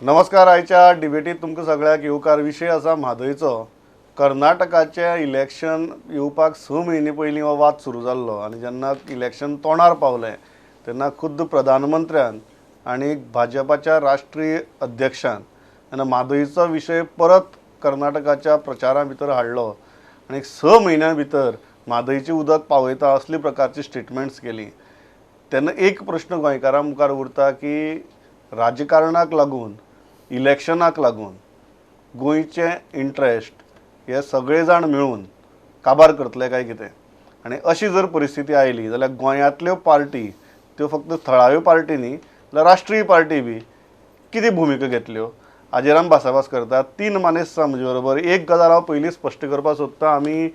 नमस्कार. आयच्या डिबेटीत तुमकां सगळ्याक येवकार विशय आसा म्हादयचो. कर्नाटकाचे इलेक्शन येवपाक 6 म्हयने पयलीं हो वाद सुरू जाल्लो आनी जेन्ना इलेक्शन तोंडार पावलें तेन्ना खुद्द प्रधानमंत्र्यान आनी भाजपाच्या राष्ट्रीय अध्यक्षान तेन्ना म्हादयचो विशय परत कर्नाटकाच्या प्रचारा भितर हाडलो आनी 6 म्हयन्यां भितर म्हादयची उदक पावयता असली प्रकारची स्टेटमेंट्स केली. तेन्ना एक प्रश्न गोंयकारां मुखार उरता की राजकारणाक लागून इलेक्शनाक लागून गोंयचे इंट्रेस्ट हे सगळे जाण मेळून काबार करतले काय कितें. आनी अशी जर परिस्थिती आयली जाल्यार गोंयांतल्यो पार्टी त्यो फक्त थळाव्यो पार्टी न्ही जाल्यार राष्ट्रीय पार्टी बी कितें भुमिका घेतल्यो हाजेर आमी भासाभास करतात. 3 मानेस्त म्हजे बरोबर. एक गजाल हांव पयलीं स्पश्ट करपाक सोदतां. आमी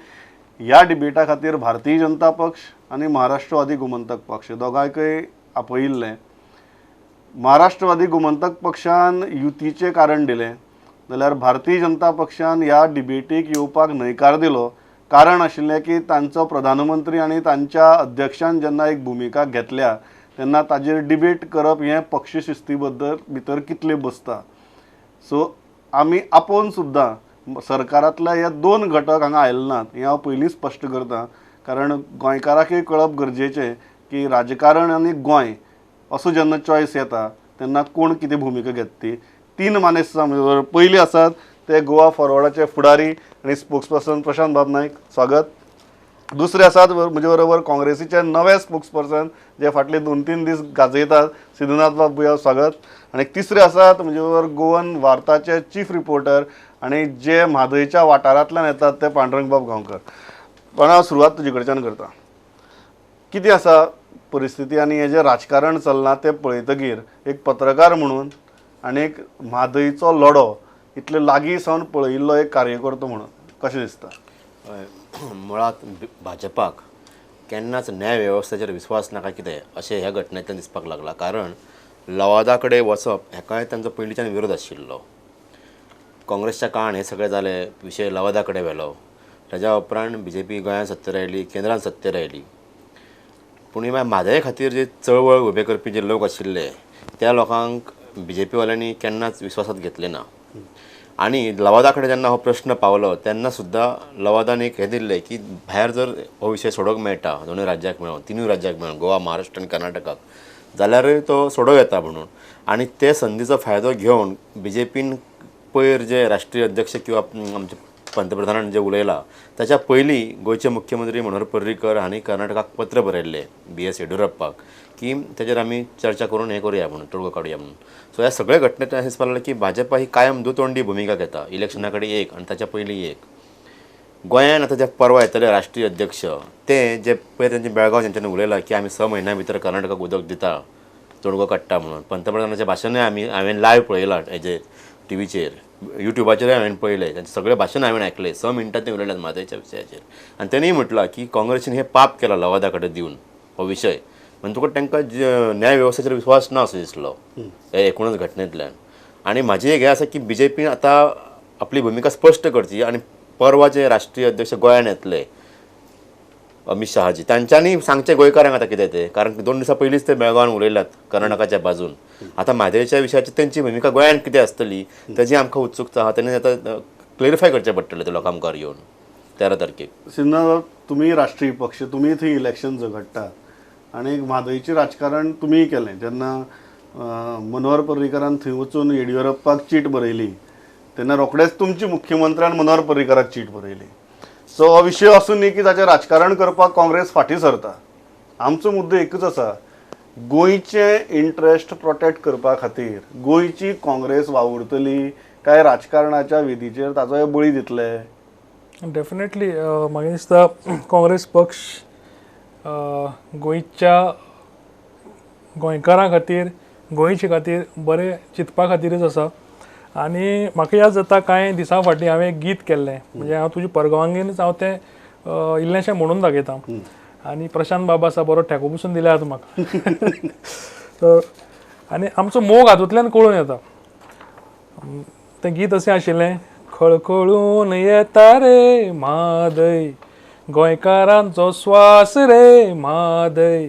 ह्या डिबेटा खातीर भारतीय जनता पक्ष आनी महाराष्ट्रवादी गोमंतक पक्ष दोगांयकय आपयिल्लें. महाराष्ट्रवादी गोमंतक पक्षान युतीचें कारण दिलें जाल्यार भारतीय जनता पक्षान ह्या डिबेटीक येवपाक न्हयकार दिलो. कारण आशिल्लें की तांचो प्रधानमंत्री आनी तांच्या अध्यक्षान जेन्ना एक भुमिका घेतल्या तेन्ना ताजेर डिबेट करप हें पक्ष शिस्ती भितर कितलें बसता. सो आमी आपोवन सुद्दां सरकारांतले हे 2 घटक हांगा आयले नात हें हांव पयलीं स्पश्ट करतां. कारण गोंयकारांकय कळप गरजेचें की राजकारण आनी गोंय असो जेन्ना चॉयस येता तेन्ना कोण कितें भुमिका घेता ती. 3 मानेस्त पयलीं आसात ते गोवा फॉरवर्डाचे फुडारी आनी स्पोक्सपर्सन प्रशांत बाब नायक, स्वागत. दुसरे आसात म्हजे बरोबर काँग्रेसीचे नवे स्पोक्सपर्सन जे फाटले 2-3 दीस गाजयतात, सिद्धनाथ बाब भुया, स्वागत. आनी तिसरे आसात म्हजे बरोबर गोवन वार्ताचे चीफ रिपोर्टर आनी जे म्हादयच्या वाठारांतल्यान येतात ते पांडुरंग बाब गांवकर. पण हांव सुरवात तुजे कडच्यान करता. कितें आसा परिस्थिती आनी हें जें राजकारण चल्लां तें पळयतकीर एक पत्रकार म्हणून आनी एक म्हादयचो लढो इतले लागीं सावन पळयिल्लो एक कार्यकर्तो म्हणून कशें दिसता? मुळात भाजपाक केन्नाच न्याय वेवस्थेचेर विस्वास नाका कितें अशें ह्या घटनेंतल्यान दिसपाक लागला. कारण लवादा कडेन वचप हेकाय तांचो पयलींच्यान विरोध आशिल्लो. काँग्रेसच्या काळान हें सगळें जालें, विशय लवादा कडेन व्हेलो. ताच्या उपरांत BJP गोंयांत सत्तेर आयली, केंद्रांत सत्तेर आयली. पूण म्हादय खातीर जे चळवळ उबे करपी जे लोक आशिल्ले त्या लोकांक BJP वाल्यांनी केन्नाच विश्वासांत घेतले ना. आनी लवादा कडेन जेन्ना हो प्रश्न पावलो तेन्ना सुद्दां लवादान एक हें दिल्लें की भायर जर हो विशय सोडोवंक मेळटा दोनूय राज्याक मेळून, तिनूय राज्याक मेळून, गोवा, महाराष्ट्र आनी कर्नाटकाक, जाल्यारूय तो सोडोवं येता म्हणून. आनी ते संदीचो फायदो घेवन BJPन पयर जे राष्ट्रीय अध्यक्ष किंवा आमचे पंतप्रधानान जे उलयलां ताच्या पयलीं गोंयचे मुख्यमंत्री मनोहर पर्रीकर हांणी कर्नाटकाक पत्र बरयल्लें BS येडियुरप्पाक की तेजेर आमी चर्चा करून हें करुया म्हणून, तोडगो काडुया म्हणून. सो ह्या सगळ्या घटनेंतल्यान अशें दिसपाक लागलें की भाजपा ही कायम दुतोंडी भुमिका घेता. इलेक्शना कडेन एक आनी ताच्या पयलीं एक. गोंयान आतां जे परवा येतले राष्ट्रीय अध्यक्ष ते जे पयर तेंचे बेळगांव जेंच्यांनी उलयलां की आमी 6 म्हयन्यां भितर कर्नाटकाक उदक दिता, तोडगो काडटा म्हणून. पंतप्रधानाचें भाशणूय हांवें लायव्ह पळयलां हेजेर टीव्हीचेर, युट्यूबाचेरूय हांवें पळयलें. तांचें सगळें भाशण हांवें आयकलें. 6 मिनटां ते उलयल्यात म्हादयच्या विशयाचेर. आनी तेणेंय म्हटलां की काँग्रेसीन हें पाप केलां लवादा कडेन दिवन हो विशय. म्हणजे तुका तांकां न्याय वेवस्थेचेर विस्वास ना असो दिसलो ह्या एकूणच घटनेंतल्यान. आनी म्हाजी एक हें आसा की BJPन आतां आपली भुमिका स्पश्ट करची आनी परवाचे राष्ट्रीय अध्यक्ष गोंयान येतले अमित शाहजी, तांच्यांनी सांगचें गोंयकारांक आतां कितें तें. कारण 2 दिसां पयलींच ते बेळगांवान उलयल्यात कर्नाटकाच्या बाजून. आतां म्हादयच्या विशयाची तेंची भुमिका गोंयान कितें आसतली तेजी आमकां उत्सुकता आहा. तेणी आतां क्लेरिफाय करचें पडटलें ते लोकां मुखार येवन 13 तारखेक. सिद्धनाथ, तुमी राष्ट्रीय पक्ष, तुमी थंय इलेक्शन झगडटात आनी म्हादयचें राजकारण तुमी केलें. जेन्ना मनोहर पर्रीकरान थंय वचून येडियुरप्पाक चीट बरयली तेन्ना रोखडेंच तुमच्या मुख्यमंत्र्यान मनोहर पर्रीकराक चीट बरयली. सो हो विशय असो न्ही की ताचें राजकारण करपाक काँग्रेस फाटीं सरता. आमचो मुद्दो एकूच आसा, गोंयचे इंट्रेस्ट प्रोटेक्ट करपा खातीर गोंयची काँग्रेस वावुरतली काय राजकारणाच्या विधीचेर ताचो हे बळी दितले? डेफिनेटली म्हाका दिसता काँग्रेस पक्ष गोंयच्या गोंयकारां खातीर, गोंयचे खातीर बरें चिंतपा खातीरच आसा. आनी म्हाका याद जाता कांय दिसां फाटीं हांवें एक गीत केल्लें, म्हणजे हांव तुज्या परवानगीनच हांव तें इल्लेशें म्हणून दाखयतां. आनी प्रशांत बाबा आसा बरो ठेको बसून दिल्या आतां म्हाका. आनी आमचो मोग हातूंतल्यान कळून येता. तें गीत अशें आशिल्लें, खळखळून येता रे म्हादय, गोंयकारांचो स्वास रे म्हादय,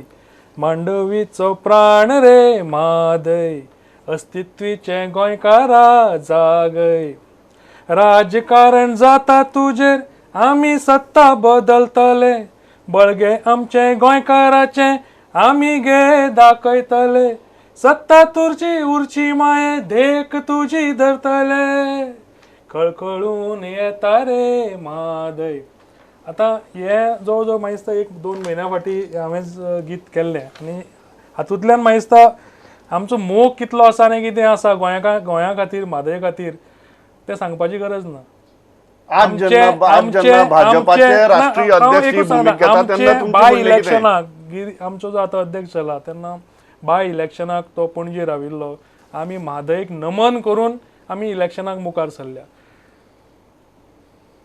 मांडवीचो प्राण रे म्हादय, अस्तित्वीचे गोंयकारा जागय राजकारण जाता तुजेर आमी सत्ता बदलतले बळगे आमचे गोंयकाराचे आमी गे दाखयतले सत्ता तुरची उरची माये देख तुजी धरतले खळखळून येता रे मादय. आता हे जवळ जवळ म्हाका दिसता 1-2 म्हयन्या फाटी हांवें गीत केल्लें आनी हातूंतल्यान म्हाका दिसता आमचो मोग कितलो आसा आनी कितें आसा गोंया खातीर म्हादय खातीर तें सांगपाची गरज ना. आज जेन्ना भाजपाचे राष्ट्रीय अध्यक्ष ही भूमिका घेता तेन्ना तुमचें बाय म्हणणें कितें? इलेक्शनाक आमचो जो आतां अध्यक्ष जाला तेन्ना बाय इलेक्शनाक तो पणजे राविल्लो आमी म्हादयक नमन करून आमी इलेक्शनाक मुखार सरल्या.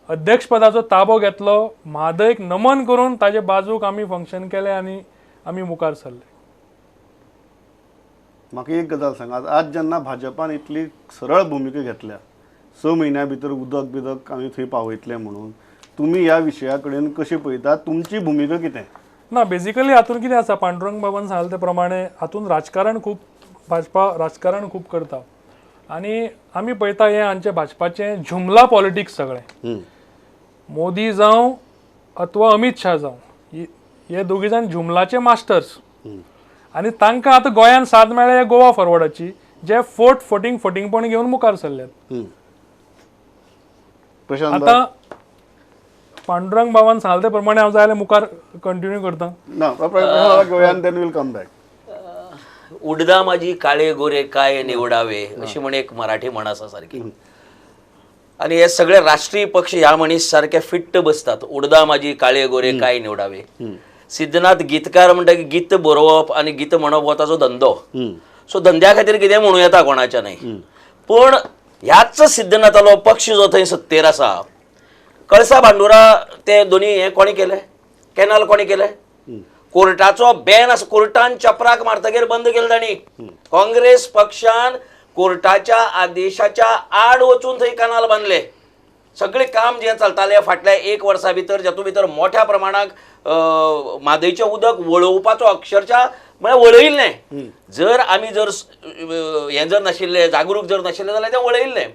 अध्यक्षपदाचो ताबो घेतलो म्हादयक नमन करून ताजे बाजूक आमी फंक्शन केलें आनी आमी मुखार सरले. म्हाका एक गजाल सांगात, आज जेन्ना भाजपान इतली सरळ भुमिका घेतल्या 6 म्हयन्या भितर उदक बिदक आमी थंय पावयतले म्हणून तुमी ह्या विशया कडेन कशी पळयतात? तुमची भुमिका कितें? ना बेजिकली हातून कितें आसा पांडुरंग बाबान सांगले ते प्रमाणे हातून राजकारण खूब भाजपा राजकारण खूब करता आनी आमी पळयता हें आमचे भाजपाचें जुमला पॉलिटिक्स सगळें. मोदी जावं अथवा अमित शाह जावं हे दोगी जाण जुमलाचे मास्टर्स आनी तांकां आतां गोंयान साथ मेळ्ळ्या गोवा फॉरवर्डाची जे फटींगपण घेवन मुखार सरल्यात. आता पांडुरंग बाबान सांगले ते प्रमाणे हांव जाय जाल्यार मुखार कंटिन्यू करता. ना गोंयान देन वील कम बॅक. उडदा माझी काळे गोरे काय निवडावे अशी म्हणे एक मराठी म्हण आसा सारखी. आणि हे सगळे राष्ट्रीय पक्ष ह्या म्हणीस सारखे फिट्ट बसतात. उडदा माझी काळे गोरे काय निवडावे. सिद्धनाथ गीतकार म्हणटा की गीत बरोवप आणि गीत म्हणप हो ताचो धंदो. सो धंद्या खातीर कितें म्हणू येता कोणाच्या नाही. पण ह्याच सिद्धनाथालो पक्ष जो थंय सत्तेर आसा कळसा भांडुरा ते दोन्ही हे कोणी केले कॅनल कोणी केले कोर्टाचो बॅन आसा. कोर्टान चपराक मारतकीर बंद केले तांणी. काँग्रेस पक्षान कोर्टाच्या आदेशाच्या आड वचून थंय कॅनल बांदले. सगळे काम जे चलताले फाटल्या 1 वर्सा भितर जातूंत भितर मोठ्या प्रमाणात म्हादयचें उदक वळोवपाचो अक्षरशः म्हळ्यार वळयिल्लें. जर आमी जर हें जर नाशिल्लें जागरूक जर नाशिल्लें जाल्यार तें वळयिल्लें.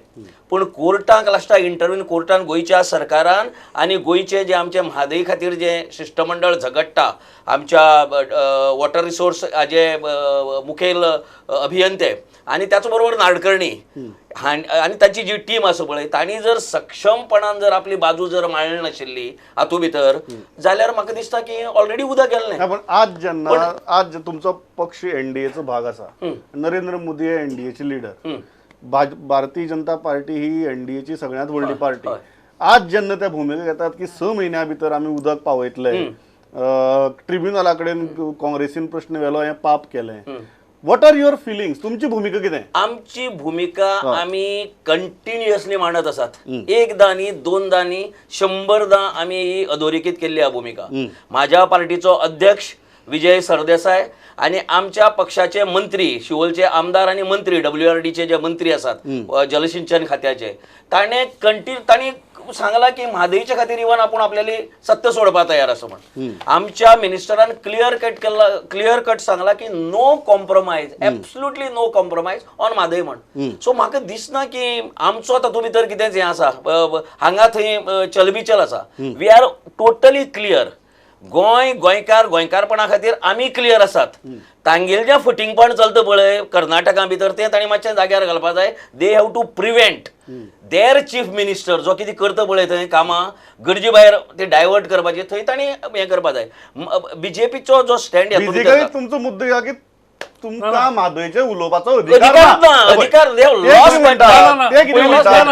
पूण कोर्टाक लास्टाक इंटरव्यून कोर्टान गोंयच्या सरकारान आनी गोंयचे जे आमचे म्हादय खातीर जे शिष्टमंडळ झगडटा आमच्या वॉटर रिसोर्स हाजे मुखेल अभियंते आनी त्याच बरोबर नाडकर्णी आनी तांची जी टीम आसा पळय तांणी जर सक्षमपणान जर आपली बाजू जर मांडली नाशिल्ली हातूंत भितर जाल्यार म्हाका दिसता की ऑलरेडी उदक गेल्लें. पण आज जेन्ना आज तुमचो पक्ष एनडीएचो भाग आसा नरेंद्र मोदी हे एनडीएचे लिडर भारतीय जनता पार्टी ही एनडीएची सगळ्यांत व्हडली पार्टी. आज जेन्ना त्या भूमिका घेतात की 6 म्हयन्या भितर आमी उदक पावयतले ट्रिब्युनला कडेन काँग्रेसीन प्रश्न व्हेलो हें पाप केलें. What are your feelings? तुमची भूमिका कितें? आमची भूमिका आम्ही कंटिन्युअसली मांडत आसात. एकदा न्ही 2दा न्ही 100दा आम्ही ही अधोरेखित केल्ली हा भूमिका. माझ्या पार्टीचो अध्यक्ष विजय सरदेसाय आणि आमच्या पक्षाचे मंत्री शिवोलचे आमदार आणि मंत्री WRDचे जे मंत्री आसात जलसिंचन खात्याचे तांणी सांगला की म्हादयच्या खातीर इवन आपण आपल्याला सत्ता सोडपा तयार असं म्हण. आमच्या मिनिस्टरान क्लियर कट सांगला की no compromise absolutely no compromise on Mhadei म्हण. सो म्हाका दिसना की आमचो तातूंत भितर कितेंच हें आसा हांगा थंय चलबिचल आसा. We are totally clear. गोंयकारपणा खातीर आमी क्लियर आसात. तांगेल जें फटींगपण चलता पळय कर्नाटका भितर तें तांणी मातशें जाग्यार घालपा जाय. They have to prevent their chief minister जो कितें करता पळय थंय कामां गरजे भायर ते डायवर्ट करपाचें थंय तांणी हें करपा जाय. बीजेपीचो जो स्टँड तुमचो मुद्दो ह्या की तुमकां म्हादयचे उलोवपाचो अधिकार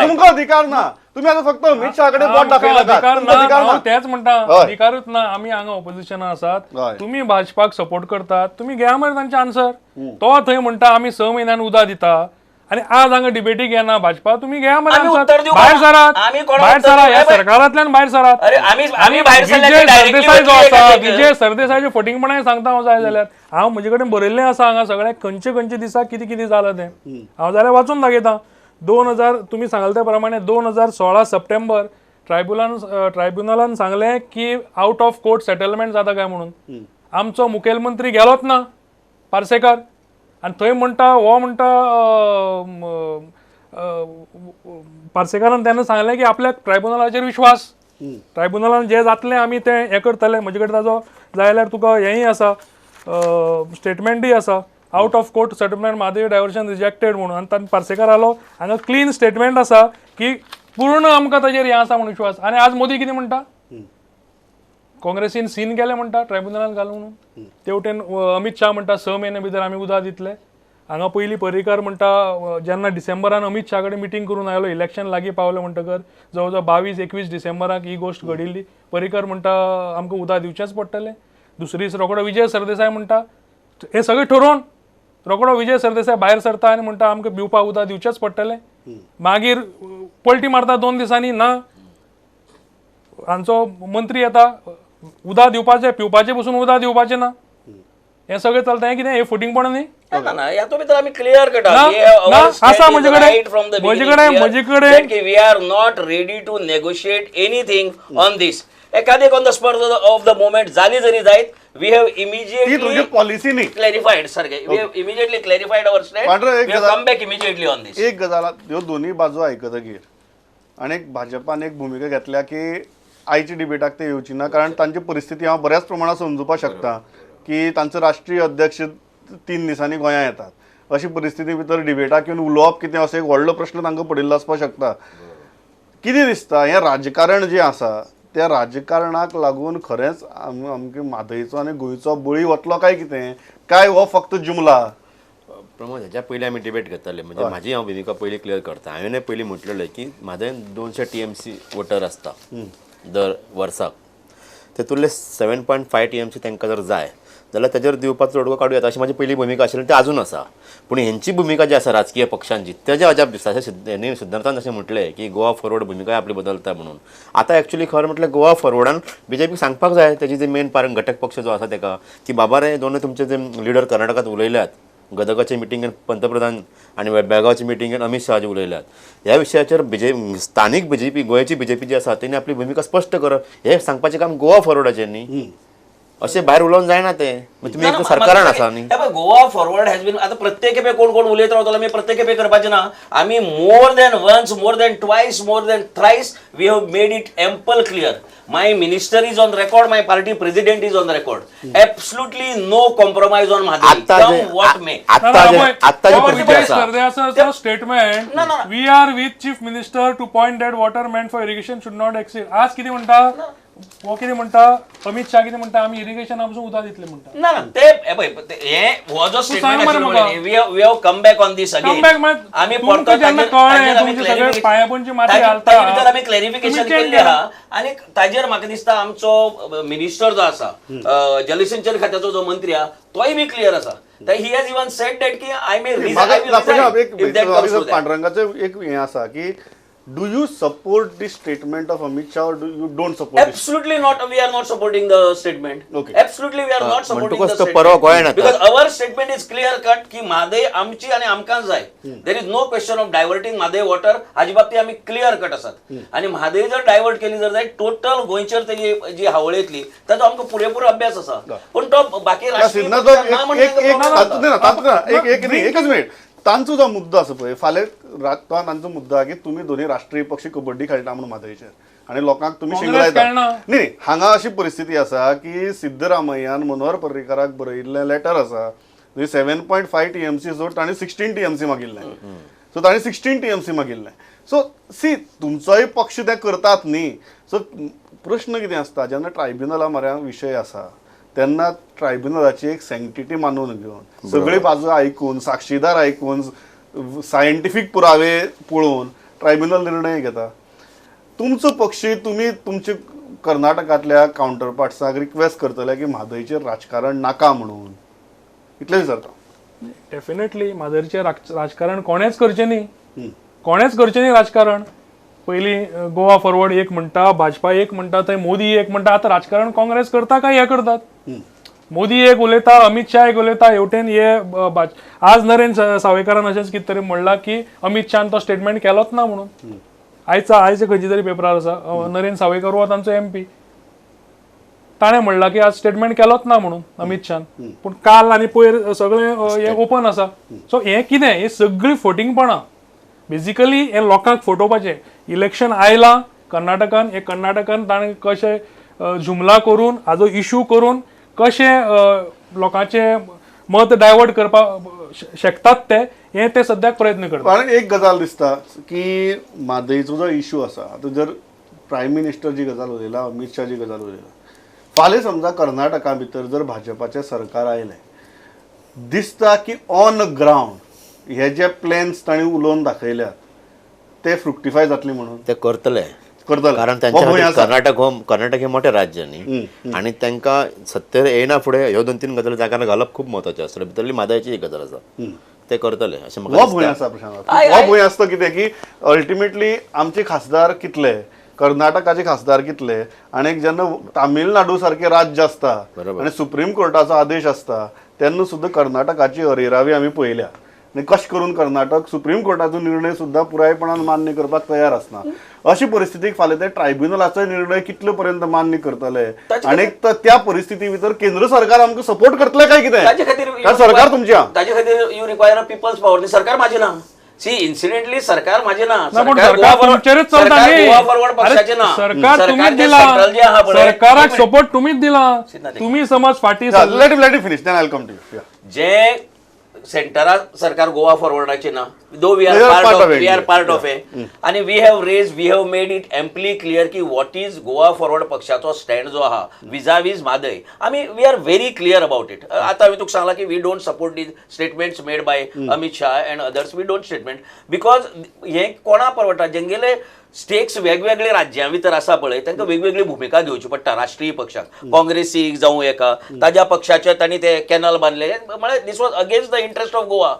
तुमकां अधिकार ना. तुम्ही आता फक्त अमित शाह कडे बोट दाखयला. तेच म्हणटा अधिकारच ना. आम्ही हांगा ऑपोजिशन आसात. तुम्ही भाजपाक सपोर्ट करतात तुम्ही घ्या मरे तांचे आन्सर. तो थंय म्हणटा आम्ही 6 म्हयन्यान उदा दिता आणि आज हांगा डिबेटी घेना भाजपा. तुम्ही घ्या मरे आन्सर. भायर सरात भायर सरा ह्या सरकारांतल्यान भायर सरात. सरदेसाय जो आसा विजय सरदेसायचे फटींगपणाय सांगता हांव जाय जाल्यार हांव म्हजे कडेन बरयल्लें आसा हांगा सगळ्या खंयचे दिसा कितें कितें जालां तें हांव जाल्यार वाचून दाखयतां. 2000 तुम्ही सांगले त्या प्रमाणे 2016 सप्टेंबर ट्रायब्युनलान सांगले की आउट ऑफ कोर्ट सेटलमेंट जाता काय म्हणून. आमचो मुखेलमंत्री गेलोच ना पार्सेकर. आनी थंय म्हणटा हो म्हणटा पार्सेकारान तेन्ना सांगलें की आपल्याक ट्रायब्युनलाचेर विश्वास, ट्रायब्युनलान जें जातलें आमी तें हें करतले. म्हजे कडेन ताजो जाय जाल्यार तुका हेंय आसा, स्टेटमेंटूय आसा, out of court settlement Mhadev diversion rejected म्हणून. आनी ताणें पार्सेकार आलो हांगा क्लीन स्टेटमेंट आसा की पूर्ण आमकां ताजेर हें आसा म्हणून विश्वास. आनी आज मोदी कितें म्हणटा, काँग्रेसीन सीन केलें म्हणटा ट्रायब्युनलान घालून म्हणून. तेवटेन अमित शाह म्हणटा 6 म्हयने भितर आमी उदक दितले. हांगा पयलीं पर्रीकार म्हणटा जेन्ना डिसेंबरान अमित शाह कडेन मिटींग करून आयलो, इलेक्शन लागीं पावलें म्हणटकर जवळ जवळ 22-21 डिसेंबराक ही गोश्ट घडिल्ली. पर्रीकार म्हणटा आमकां उदक दिवचेंच पडटलें. दुसरे दीस रोखडो विजय सरदेसाय म्हणटा हें सगळें ठरोवन रोखडो विजय सरदेसाय भायर सरता आनी म्हणटा आमकां पिवपाक उदक दिवचेंच पडटलें. मागीर पलटी मारता 2 दिसांनी ना, हांचो मंत्री येता उदक दिवपाचें, पिवपाचें पसून उदक दिवपाचें ना. हें सगळें चलता. हें कितें हें फुटींगपण न्ही? ना यातून भितर आमी क्लियर कट आसा म्हजे कडेन we are not ready to negotiate anything on this. एखादी on the spot of the moment जाली जरी जायत, वी हॅव इमिजिएटली पॉलिसी न्ही क्लॅरिफायड सारखे, we have immediately clarified our stand, we have come back immediately on this. एक गजाल ह्यो दोन्ही बाजू आयकतकीर आनी भाजपान एक भुमिका घेतल्या की आयच्या डिबेटाक ते येवची ना, कारण तांची परिस्थिती हांव बऱ्याच प्रमाणात समजुपाक शकता की तांचो राष्ट्रीय अध्यक्ष 3 दिसांनी गोंयां येतात. अशी परिस्थिती भितर डिबेटाक येवन उलोवप कितें असो एक व्हडलो प्रश्न तांकां पडिल्लो आसपाक शकता. कितें दिसता हें राजकारण जें आसा त्या राजकारणाक लागून खरेंच आमगे म्हादयचो आनी गोंयचो बळी वतलो काय कितें, काय हो फक्त जुमला? प्रमोद, ह्याच्या पयलीं आमी डिबेट घेतले, म्हणजे म्हाजी हांव भुमिका पयलीं क्लियर करता. हांवें पयलीं म्हटलेलें की म्हादयन 200 TMC वोटर आसता दर वर्साक. तेतूंतले 7.5 TMC तांकां जर जाय जाल्यार तेजेर दिवपाचो उडको काडूं येता अशी म्हाजी पयली भुमिका आशिल्ली, ती अजून आसा. पूण हेंची भुमिका जी आसा राजकीय पक्षांची तेजे अजाप दिसता. हेणी सिद्धार्थान अशें म्हटलें की गोवा फॉरवर्ड भुमिका आपली बदलता म्हणून. आतां एक्चुअली खरें म्हटल्यार गोवा फॉरवर्डान BJP सांगपाक जाय तेजी जे मेन घटक पक्ष जो आसा ताका की बाबा रे दोनूय तुमचे जे लिडर कर्नाटकांत उलयल्यात, गदगाचे मिटिंगेन पंतप्रधान आनी बेळगांवचे मिटिंगेन अमित शहाजी उलयल्यात, ह्या विशयाचेर स्थानीक BJP गोंयची BJP जी आसा तेणी आपली भुमिका स्पश्ट करप हें सांगपाचें काम गोवा फॉरवर्डाचेर न्ही. अशें भायर उलोवन जायना तें. तुमी एक सरकारान आसा न्ही. गोवा फॉरवर्ड हॅज बीन आता प्रत्येक खेपे कोण कोण उलयत रावतलो आमी प्रत्येक खेपे करपाचें ना. आमी more than once, more than twice, more than thrice we have made it ample clear. My minister is on record, my party president is on record. Absolutely no compromise on Mhadei. What may statement we are with chief minister to point that water meant for irrigation should not exceed. आज कितें म्हणटा हो, कितें म्हणटा अमित शाह, कितें म्हणटा आमी irrigation पसून उदक दितले म्हणटा. ना ना ते हे हो जो statement we have come back on this again. आमी परतो आमी क्लॅरिफिकेशन केल्लें आहा. आनी ताजेर म्हाका दिसता आमचो मिनिस्टर जो आसा, जलसिंचन खात्याचो जो मंत्री आहा तोय बी क्लियर आसा. He has even sed that की आय मे पांडुरंगाचें एक हें आसा की do you support this statement of Amit Shah or do you don't support it? Absolutely not. We are not supporting the statement. Okay. Absolutely we are not supporting the परवा गोंयान statement. Because our statement is clear cut की म्हादय आमची आणि आमकां जाय. There is no question of diverting Mhadei water. हाजे बाबतीत आमी क्लियर कट आसात. आणि म्हादय जर डायवर्ट केली जर जाय टोटल गोंयचेर तेजी जी हावळ येतली ताचो आमकां पुरेपूर अभ्यास आसा. पण तो बाकी राष्ट्रीय एकच मिनिट तांचो जो मुद्दो आसा पळय फाल्यां तांचो मुद्दो आसा की तुमी दोन्ही राष्ट्रीय पक्षी कबड्डी खेळटा म्हणून म्हादयचेर आनी लोकांक तुमी शिंग लायता. न्ही हांगा अशी परिस्थिती आसा की सिद्धरामय्यान मनोहर पर्रीकाराक बरयिल्लें लेटर आसा. 7.5 TMC जो ताणें 16 TMC मागिल्लें. सो ताणें 16 TMC मागिल्लें. सो सी तुमचोय पक्ष ते करतात न्ही. सो प्रश्न कितें आसता जेन्ना ट्रायब्युनला म्हऱ्या विशय आसा तेन्ना ट्रायब्युनलाची एक सँक्टिटी मानून घेवन सगळी बाजू आयकून साक्षीदार आयकून सायंटिफीक पुरावे पळोवन ट्रायब्युनल निर्णय घेता. तुमचो पक्षी तुमी तुमचे कर्नाटकांतल्या कावंटर पार्ट्साक रिक्वेस्ट करतले की म्हादयचेर राजकारण नाका म्हणून, इतलें विचारता. डेफिनेटली म्हादयचेर राजकारण कोणेच करचें न्ही. कोणेच करचें न्ही राजकारण. पयलीं गोवा फॉरवर्ड एक म्हणटा, भाजपा एक म्हणटा, थंय मोदी एक म्हणटा. आतां राजकारण काँग्रेस करता काय हे करतात? मोदी एक उलयता, अमित शाह एक उलयता. हेवटेन हे आज नरेन सावयकारान अशेंच कितें तरी म्हणलां की अमित शाहान तो स्टेटमेंट केलोच ना म्हणून. आयज खंयच्या तरी पेपरार आसा नरेन सावयकर हो तांचो MP. ताणें म्हणलां की आज स्टेटमेंट केलोच ना म्हणून अमित शान, पूण काल आनी पयर सगळें हे ओपन आसा. सो हें कितें, ही सगळीं फटिंगपणां बेजिकली हे लोकांक फटोवपाचें. इलेक्शन आयलां कर्नाटकान, हे कर्नाटकान ताणें कशें जुमला करून हाजो इशू करून कशें लोकांचें मत डायवर्ट करपाक शकतात ते सद्याक प्रयत्न करतात. पण एक गजाल दिसता की म्हादईचो जो इशू आसा, आतां जर प्रायम मिनिस्टर जी गजाल उलयला, अमित शाह जी गजाल उलयला, फाल्यां समजा कर्नाटका भितर जर भाजपाचें सरकार आयलें, दिसता की ऑन ग्रावंड हे जे प्लॅन्स तांणी उलोवन दाखयल्यात ते फ्रुक्टिफाय जातले म्हणून ते करतले. करतले. कारण हो त्यांच्या भंय खातीर आसा. कर्नाटक हे मोठे राज्य न्ही, आणि तांकां सत्तेर येयना फुडें ह्यो 2-3 गजाली जाग्यार घालप खूब म्हत्वाचें आसता. भितरली म्हादयची एक गजाल आसा, ते करतले अशें म्हाका हो भंय दिसता. आसा प्रशांत. हो भंय आसता कितें की अल्टिमेटली आमचे खासदार कितले, कर्नाटकाचे खासदार कितले, आणि जेन्ना तामिळनाडू सारखे राज्य आसता आणि सुप्रीम कोर्टाचो आदेश आसता तेन्ना सुद्दां कर्नाटकाची अरेरावी आमी पळयल्या. आनी कशें करून कर्नाटक सुप्रीम कोर्टाचो निर्णय सुद्दां पुरायपणान मान्य करपाक तयार आसना. अशी परिस्थितीक फाल्यां ते ट्रायब्युनलाचो निर्णय कितले पर्यंत मान्य करतले, आणि त्या परिस्थिती भितर केंद्र सरकार आमकां सपोर्ट करतले काय कितें? ताजे खातीर कारण सरकार तुमची आहा. ताजे खातीर you require a people's power. सरकार माझे ना. सी इन्सिडेंटली सरकार माझे ना. ना, पण सरकार सरकार तुमचेरच चलता न्ही. गोवा फॉरवर्ड पक्षाचे अरे, ना. सरकार तुम्हीच सरकार जे दिला, central जे आहा पळय, सरकाराक सपोर्ट तुम्हीच दिला. सिद्धांत. तुम्ही समज फाटी let it finish, then I will come to you. जे सेंटरा सरकार गोवा फॉरवर्डाचे ना, though we They are are part of it, we are yeah. Part of it, आणि we have made it amply clear की वॉट इज गोवा फॉरवर्ड पक्षाचो stand जो आहा विजावीज म्हादय. आमी we are very clear about it. आता मी तुका सांगला की we don't support these statements made bye Amit Shah and others. We don't statement because हे कोणा परवडटा, जेंगेले स्टेक्स वेगवेगळे राज्यां भितर आसा पळय तांकां वेगवेगळी भुमिका घेवची पडटा. राष्ट्रीय पक्षाक, काँग्रेसीक जावं एका ताज्या पक्षाचे तांणी ते कॅनल बांदले, म्हळ्यार this was against the interest of Goa.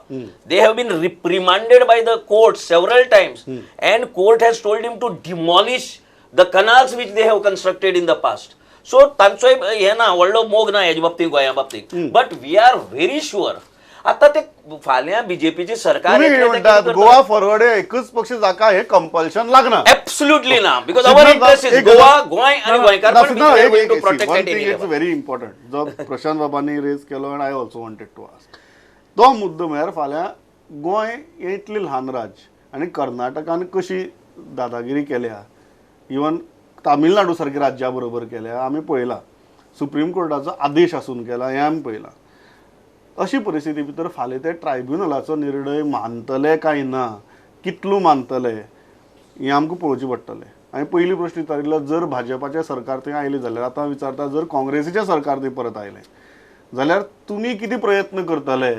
They have been remanded by the court several times and court has told him to demolish the canals which they have constructed in the past. So तांचोय हे ना, व्हडलो मोग ना हेजे बाबतींत गोंया बाबतींत. But we are very sure आता ते फाल्यां बीजेपीचे सरकार तुम्ही येतलें ते म्हणटात कितें गोवा फॉरवर्ड हे एकच पक्ष जाका हे कंपल्शन लागना. एब्सोल्युटली ना, because our interest is Goa, Goa आणि गोंयकार पण we are going to protect at any its level. Very important जो प्रशांत बाबांनी रेज केलो and I also wanted to ask. तो मुद्दो म्हळ्यार फाल्यां गोंय हे इतलें ल्हान राज्य आणि कर्नाटकान कशी दादागिरी केल्या, इवन तामिळनाडू सारख्या राज्या बरोबर केल्या आमी पळयला. सुप्रीम कोर्टाचो आदेश आसून केला हें आमी पळयला. अशी परिस्थिती भितर फाल्यां ते ट्रायब्युनलाचो निर्णय मानतले काय ना, कितलो मानतले हें आमकां पळोवचें पडटलें. हांवें पयली प्रश्न विचारिल्लो, जर भाजपाचें सरकार थंय आयलें जाल्यार, आतां विचारता जर काँग्रेसीचें सरकार थंय परत आयलें जाल्यार तुमी कितें प्रयत्न करतले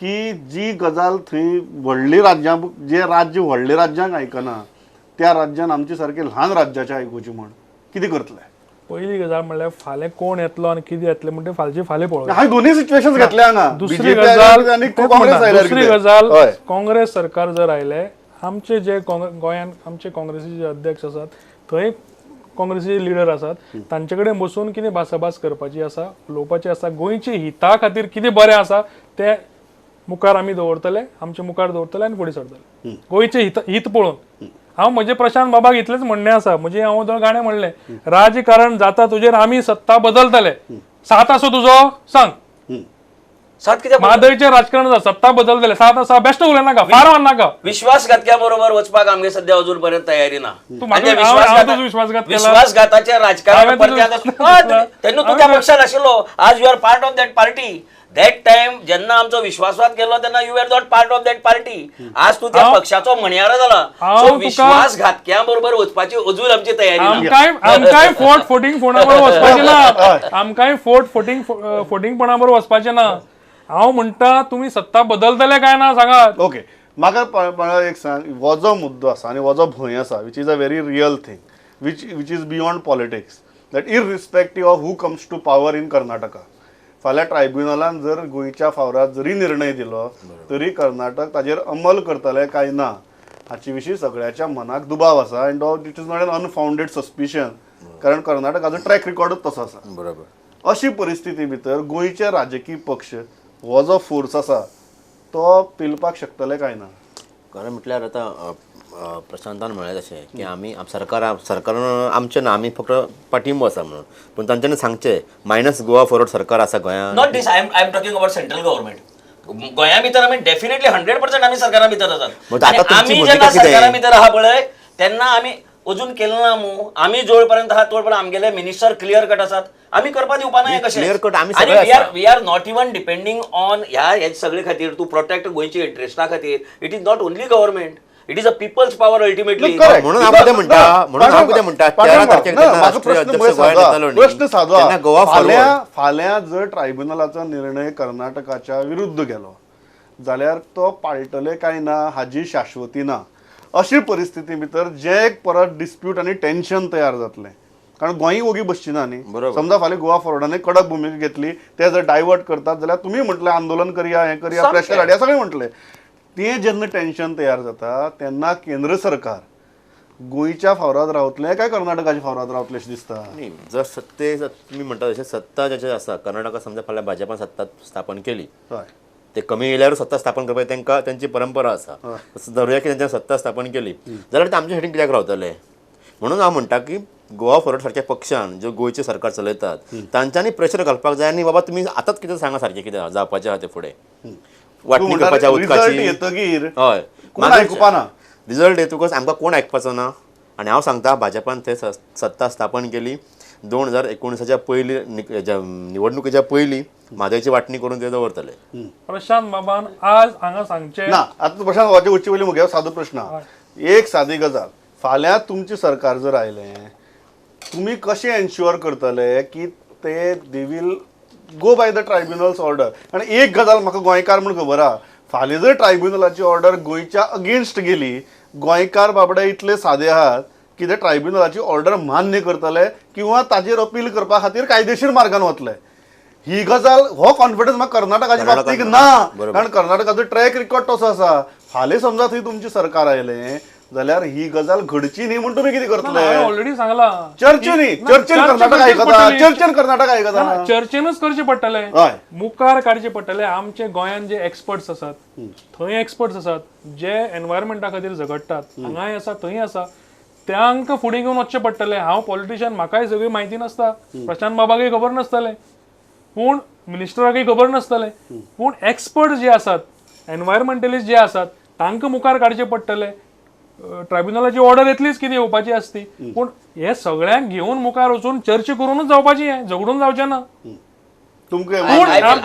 की जी गजाल थंय व्हडली राज्यां, जे राज्य व्हडले राज्यांक आयकना त्या राज्यान आमचे सारके ल्हान राज्याचें आयकुचें म्हण कितें करतले? पहिली गजाल म्हणल्यार फाल्यां कोण येतलो आणि कितें येतलें म्हणजे फालची फाल्यां पळोवया. हांवें दोनूय सिच्युएशन घेतले हांगा. दुसरी BJP गजाल आनी तेच काँग्रेस म्हणटा, आयल्यार दुसरी कितें? गजाल हय. काँग्रेस सरकार जर आयले, आमचे जे गोंयान आमचे काँग्रेसीचे अध्यक्ष आसात थंय काँग्रेसीचे लिडर आसात, तांचे कडेन बसून कितें भासाभास करपाची आसा, उलोवपाचें आसा, गोंयच्या हिता खातीर कितें बरें आसा ते मुखार आमी दवरतले, आमचे मुखार दवरतले आनी फुडें सरतले गोंयचे हित पळोवन. हांव म्हणजे प्रशांत बाबाक इतलेंच म्हणणें आसा, म्हणजे हांव दोन गाणें म्हणलें, राजकारण जाता तुजेर आमी सत्ता बदलतले. साथ आसो तुजो सांग. सात कित्याक म्हादयचें राजकारण जाता, सत्ता बदलतले, साथ आसा, बेश्ट उलयनाका, फार नाका. विश्वासघातक्या बरोबर वचपाक आमगे सध्या अजून पर्यंत तयारी ना. म्हाका- आणि हांव तुजो विश्वासघात केला. विश्वासघाताचे राजकारण हांवें तुजो परत्याक विश्वासघात केला. तेन्ना तूं त्या पक्षान आशिल्लो. आज you are part of that party. That time जेन्ना आमचो विश्वासघात केलो तेन्ना you are not part of that party. आज तू त्या पक्षाचो म्हणयारो जाला. सो विश्वासघातक्या बरोबर वचपाची अजून आमची तयारी ना. आमकांय फोटिंग फोणाबरोबर वचपाचें ना, आमकांय फोटिंगपणा बरोबर वचपाचें ना. हांव म्हणटा तुमी सत्ता बदलतले काय ना सांगात. ओके, म्हाका एक सांग, हो जो मुद्दो आसा आनी हो जो भंय आसा which is a very real thing which is beyond politics, that irrespective of who comes to power in Karnataka. फाल्यां ट्रायब्युनलान जर गोंयच्या फावरात जरी निर्णय दिलो तरी कर्नाटक ताजेर अमल करतले काय ना हाचे विशीं सगळ्याच्या मनाक दुबाव आसा. And it is not an unfounded suspicion, कारण कर्नाटकाचो ट्रॅक रिकॉर्डच तसो आसा. बरोबर. अशी परिस्थिती भितर गोंयचे राजकीय पक्ष हो जो फोर्स आसा तो पिलपाक शकतले काय ना? कारण म्हटल्यार आतां प्रशांतान म्हळें तशें की आमी सरकारान आमचें ना, आमी फक्त पाठिंबो आसा म्हणून, पूण तांच्यांनी सांगचें मायनस गोवा फॉरवर्ड सरकार आसा गोंयांत. Not this I am talking about central government. गोंया भितर आमी डेफिनेटली 100% आमी सरकारा भितर मग आसात. आता आनी तुमची आमी भूमिका जेन्ना कितें? सरकारा भितर आहा पळय तेन्ना आमी अजून केलें ना मू. आमी जोड पर्यंत आहा तोड पर्यंत आमगेले मिनिस्टर क्लियर कट आसात. आमी करपा दिवपा ना हें कशें. Clear cut आमी आनी सगळे आसा. We are not even depending on ह्या सगळे खातीर टू प्रोटेक्ट गोंयची इंट्रेस्टा खातीर. It is not only government, it is a people's power ultimately. correct. म्हणून हांव कितें म्हणटा 13 तारखेक जेन्ना राष्ट्रीय अध्यक्ष गोंयांत येतलो प्रश्न न्ही, सादो तेन्ना गोवा फॉरवर्ड फाल्यां जर ट्रायब्युनलाचो निर्णय कर्नाटकाच्या विरुद्ध गेलो जाल्यार तो पाळटले काय ना हाजी शाश्वती ना. अशी परिस्थिती भितर जे एक परत डिस्प्यूट आनी टेन्शन तयार जातलें, कारण गोंय ओगी बसची ना न्ही. बरोबर. समजा फाल्यां गोवा फॉरवर्डाने कडक भुमिका घेतली, ते जर डायवर्ट करतात जाल्यार तुम्ही म्हटलें आंदोलन करया, हें करया, सामकें. प्रेशर हाडया, सगळें म्हटलें. तें जेन्ना टेन्शन तयार जाता तेन्ना केंद्र सरकार गोंयच्या फावरात रावतलें काय कर्नाटकाच्या फावरात रावतलें अशें दिसता. न्ही. जर तुमी म्हणटा तशें सत्ता जेचे आसा, कर्नाटकात समजा फाल्यां भाजपान सत्ता स्थापन केली, हय ते कमी येयल्यार सत्ता स्थापन करपाक तांकां त्यांची परंपरा आसा. धरुया की तेंच्यानी सत्ता स्थापन केली जाल्यार ते आमचे सायडीन कित्याक रावतले. म्हणून हांव म्हणटा की गोवा फॉरवर्ड सारख्या पक्षान जो गोंयचे सरकार चलयतात तांच्यांनी प्रेशर घालपाक जाय आनी बाबा तुमी आतांच कितें सांगा सारकें कितें जावपाचें आहा तें फुडें वांटणी करपाच्या रिजल्ट उदकाची. येतगीर हय कोण आयकुपा ना. रिजल्ट येतकच आमकां कोण आयकपाचो ना. आनी हांव सांगता भाजपान थंय सत्ता स्थापन केली 2019च्या पयलीं निवडणुकेच्या पयलीं म्हादयची वांटणी करून ते दवरतले. प्रशांत बाबान आज हांगा सांगचें ना आतां प्रशांत वाचे उच्च पयलीं मुगे सादो प्रश्न आहा. एक सादी गजाल, फाल्यां तुमचें सरकार जर आयलें तुमी कशें एन्श्युअर करतले की ते they will go by the tribunal's order. आनी एक गजाल म्हाका गोंयकार म्हूण खबर आहा, फाल्यां जर ट्रायब्युनलाची ऑर्डर गोंयच्या अगेन्स्ट गेली, गोंयकार बाबडे इतले सादे आहात की ते ट्रायब्युनलाची ऑर्डर मान्य करतले किंवा ताजेर अपील करपा खातीर कायदेशीर मार्गान वतले. ही गजाल हो कॉन्फिडन्स म्हाका कर्नाटकाच्या बाबतींत ना, कारण कर्नाटकाचो ट्रॅक रिकॉर्ड तसो आसा. फाल्यां समजा थंय तुमचें सरकार आयलें जाल्यार ही गजाल घडची न्ही म्हणून तुमी कितें करतले. ऑलरेडी सांगला चर्चेनी चर्चेन कर्नाटक आयकता, चर्चेन कर्नाटक आयकता. चर्चेनच करचे पडटले, हय मुखार काडचे पडटले. आमचे गोंयान जे एक्सपर्ट्स आसात थंय एक्सपर्ट्स आसात जे एनवायरमेंटा खातीर झगडटात, हांगाय आसा थंय आसा, त्यांक फुडें घेवन वचचें पडटलें. हांव पॉलिटिशियन, म्हाकाय सगळी म्हायती नासता, प्रशांत बाबाकय खबर नासतलें, पूण मिनिस्टराकय खबर नासतलें, पूण एक्सपर्ट जे आसात, एनवायरमेंटलिस्ट जे आसात तांकां मुखार काडचे पडटले. ट्रायब्युनलाची ऑर्डर येतलीच कितें येवपाची आसती, पूण हे सगळ्यांक घेवन मुखार वचून चर्चा करूनच जावपाची, हें झगडून जावचें ना. तुमकां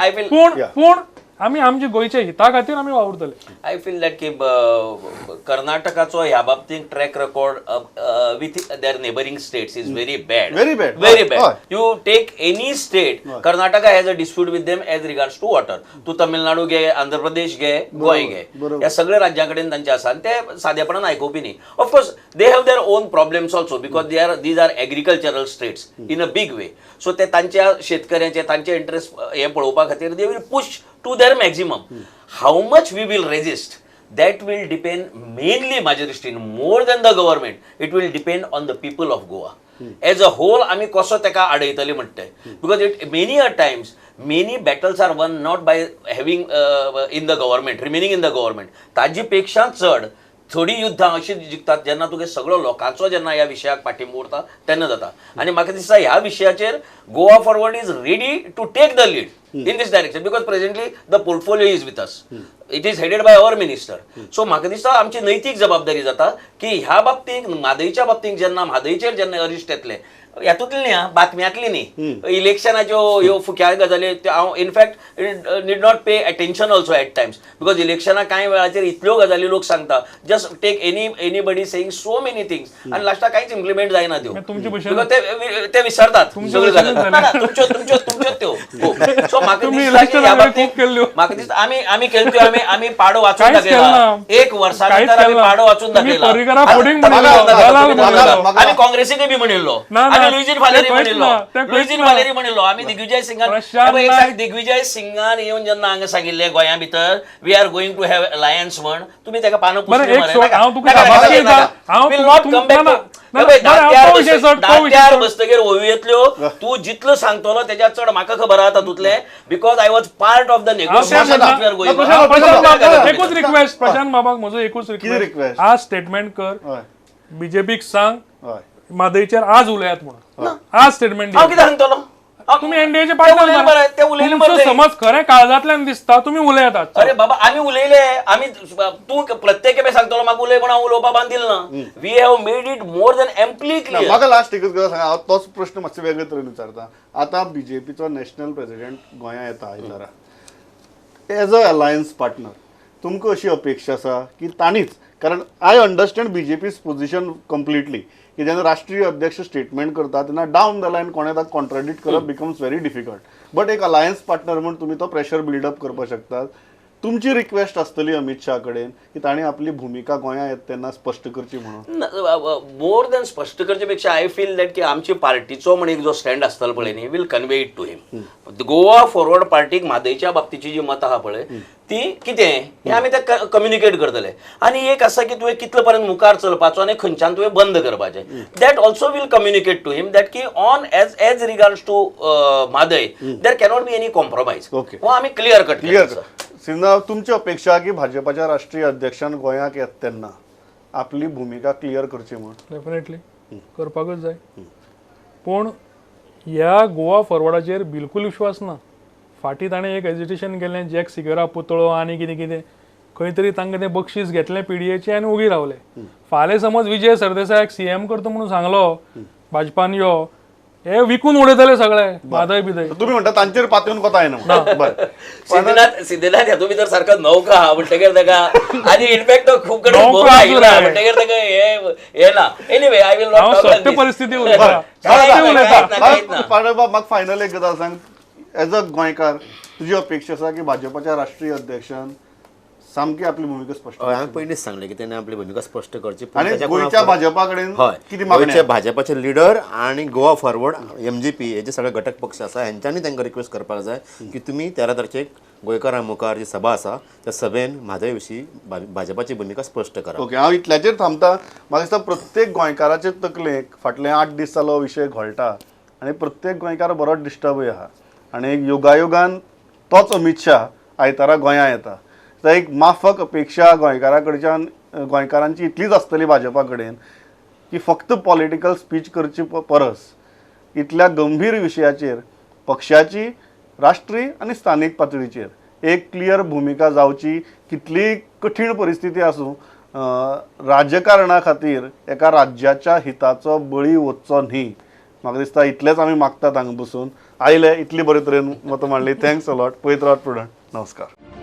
I will- पूण आमी आमच्या गोंयच्या हिता खातीर आमी वावुरतले. आय फील दॅट की कर्नाटकाचो ह्या बाबतींत track record with their neighbouring states is very bad. Very bad. Very हय. Bad. You take any state, Karnataka has a dispute with them as regards to water. तू तमिळनाडू घे, आंध्र प्रदेश घे, गोंय घे, बरोबर. या सगळ्या राज्यां कडेन तांचे आसा आनी ते सादेपणान आयकुपी न्ही. Of course they have their own problems also because these are agricultural states in a big way. So ते तांच्या शेतकऱ्यांचे तांचे इंटरेस्ट हे पळोवपा खातीर they will push to their maximum. How much we will resist, that will depend mainly, माझ्या दृष्टीन, more than the government. It will depend on the people of Goa. As a whole, आम्ही कसो तेका आडयतले म्हणटे. Because many a times, many battles are won not by having in the government, remaining in the government. ताजी पेक्षा चड थोडी युद्धां अशी जिखतात जेन्ना तुगे सगळो लोकांचो जेन्ना ह्या विशयाक पाठिंबो उरता तेन्ना जाता. आनी म्हाका दिसता ह्या विशयाचेर Goa Forward is ready to take the lead in this direction because presently the portfolio is with us. It is headed by our minister. So म्हाका दिसता आमची नैतीक जबाबदारी जाता की ह्या बाबतींत म्हादयच्या बाबतींत जेन्ना म्हादयचेर जेन्ना अरिश्ट येतले, हातूंतली न्ही, बातम्यांतली न्ही, इलेक्शनाच्यो ह्यो फुक्या गजाली हांव in fact need not pay attention also at times because इलेक्शना कांय वेळाचेर इतल्यो गजाली लोक सांगता, just take anybody saying so many things आनी लास्टाक कांयच इम्प्लिमेंट जायना त्यो. तुमचे भशेन Because ते विसरतात सगळ्यो गजाली. ना, ना, तुमच्योच त्यो. सो म्हाका तुम्ही दिसता की ह्या इलेक्शनाक बाबतींत खूब केल्ल्यो. म्हाका दिसता आमी केल्यो, आमी पाडो वाचून कांयच दाखयला. केलना. एक वर्सा कांयच नंतर आमी केलना. पाडो वाचून तुम्ही दाखयला. पर्रीकरा फुडींग आता म्हणिल्लो, म्हाका जालाल तुम्ही म्हणिल्लो. म्हणिल्लो. आमी काँग्रेसीकय बी म्हणिल्लो, ना, ना. आमी लुईजीन वालेरी ते म्हणिल्लो, खंयच ना. लुईजीन वालेरी म्हणिल्लो, आमी दिग्विजय सिंगान प्रशांत एक नायक. सांग, दिग्विजय सिंगान येवन जेन्ना हांगा सांगिल्लें गोंया भितर we are going to have alliance म्हण, तुमी ताका पानो बरें, एक सोड, हांव तुका सांगपाक येता. हांव विल नॉट कम तुमकां बॅक ना. ना, पळय, बरं, दात्यार तो विषय सोड, तो विषय दात्यार सोड. बसतगीर ओवियेतल्यो तू जितलो सांगतलो त्याच्या चड म्हाका खबर आहा तातूंतले because I was part of the negotiation एकूच रिक्वेस्ट प्रशांत बाबाक म्हजो एकूच request? रिक्वेस्ट आज स्टेटमेंट कर हय बीजेपीक सांग हय म्हादईचेर आज उलयात म्हणून आज स्टेटमेंट हांव कितें सांगतलो तुम्ही एनडीएचे ते उलयले बरें, ते उलयले तुमचं बरें. समज खरें काळजांतल्यान दिसता तुम्ही उलयातात अरे बाबा आम्ही उलयले आम्ही तू प्रत्येक खेपे सांगतलो म्हाका उलय पण हांव उलोवपाक बांदिल ना we have made it more than amply clear म्हाका लास्ट एकच गजाल सांगा हांव तोच प्रश्न मातसो वेगळे तरेन विचारता आतां बीजेपीचो नॅशनल प्रेसिडेंट गोंयांत येता आयतारा एज अ अलायन्स पार्टनर तुमकां अशी अपेक्षा आसा की तांणीच कारण आय अंडरस्टँड बीजेपीज पोझिशन कम्प्लिटली की जेन्ना राष्ट्रीय अध्यक्ष स्टेटमेंट करता तेन्ना डावन द लायन कोणे ताका कॉन्ट्राडिक्ट करप बिकम्स व्हेरी डिफिकल्ट बट एक अलायन्स पार्टनर म्हणून तुमी तो प्रेशर बिल्डअप करपाक शकतात तुमची रिक्वेस्ट आसतली अमित शाह कडेन की ताणें आपली भुमिका गोंयांत येता तेन्ना स्पश्ट करची म्हणून मोर दॅन स्पश्ट करचे पेक्षा आय फील दॅट की आमची पार्टीचो म्हण एक जो स्टँड आसतलो पळय न्ही will convey it to him Goa forward पार्टीक म्हादईच्या बाबतीची जी मतां आहा पळय ती कितें हें आमी ते कम्युनिकेट करतले आनी एक आसा की तुवें कितले पर्यंत मुखार चलपाचो आनी खंयच्यान तुवें बंद करपाचें that also will communicate to him that की on as regards to Mhadei there cannot be any compromise Okay. हो आमी क्लियर कट क्लियर सिंधा तुमची अपेक्षा की भाजपाच्या राष्ट्रीय अध्यक्षान गोंयांत येता तेन्ना आपली भूमिका क्लियर करची म्हणून डेफिनेटली करपाकच जाय पूण ह्या गोवा फॉरवर्डाचेर बिलकूल विश्वास ना फाटीं ताणें एक एजिटेशन केलें जॅक सिगरा पुतळो आनी कितें कितें खंय तरी तांकां तें बक्षीस घेतलें पीडीएचें आनी उगी रावले फाल्यां समज विजय सरदेसायाक सीएम करता म्हणून सांगलो भाजपान यो हे विकून उडयतले सगळे म्हादय बिदय तुम्ही म्हणटा तांचेर पातून कोता येना बरें सिद्धनाथ ह्या तुम्ही तर सारखा नौका हा म्हणटगीर ताका आणि इनफॅक्ट तो खूप कडे नौका भोवरा आसूं आयला रे. म्हणटगीर ताका हे ना एनीवे आय विल हांव नॉट सत्य परिस्थिती उलयता कांयच सत्य ना, उलयता कांयच ना. पांडुरंग म्हाका फायनल एक गजाल सांग एज अ गोंयकार तुजी अपेक्षा आसा की भाजपाच्या राष्ट्रीय अध्यक्षान सामकी आपली भूमिका स्पश्ट हय हांवें पयलींच सांगलें की तेणें आपली भुमिका स्पश्ट करची पूण आनी ताच्या गोंयच्या कोणा- भाजपा कडेन हय कितें मागणी गोंयचे भाजपाचे लिडर आणि गोवा फॉरवर्ड MGP हे जे सगळे घटक पक्ष आसा हेंच्यांनी तांकां रिक्वेस्ट करपाक जाय की तुमी 13 तारखेक गोंयकारां मुखार जी सभा आसा त्या सभेन म्हादय विशीं भाजपाची भुमिका स्पश्ट करा ओके हांव इतल्याचेर थांबता म्हाका दिसता प्रत्येक गोंयकाराचे तकलेक फाटले 8 दीस जालो विशय घोळटा आनी प्रत्येक गोंयकार बरोच डिस्टर्बूय आहा आनी एक योगायोगान तोच अमित शाह आयतारा गोंयांत येता तर एक माफक अपेक्षा गोंयकारा कडच्यान गोंयकारांची इतलीच आसतली भाजपा कडेन की फक्त पॉलिटिकल स्पीच करची परस इतल्या गंभीर विशयाचेर पक्षाची राष्ट्रीय आनी स्थानीक पातळीचेर एक क्लियर भुमिका जावची कितली कठीण परिस्थिती आसूं राजकारणा खातीर एका राज्याच्या हिताचो बळी वचचो न्ही म्हाका दिसता इतलेंच आमी मागतात हांगा बसून आयले इतली बरे तरेन मतां मांडली थँक्स अलॉट पळयत रावत प्रुडंट नमस्कार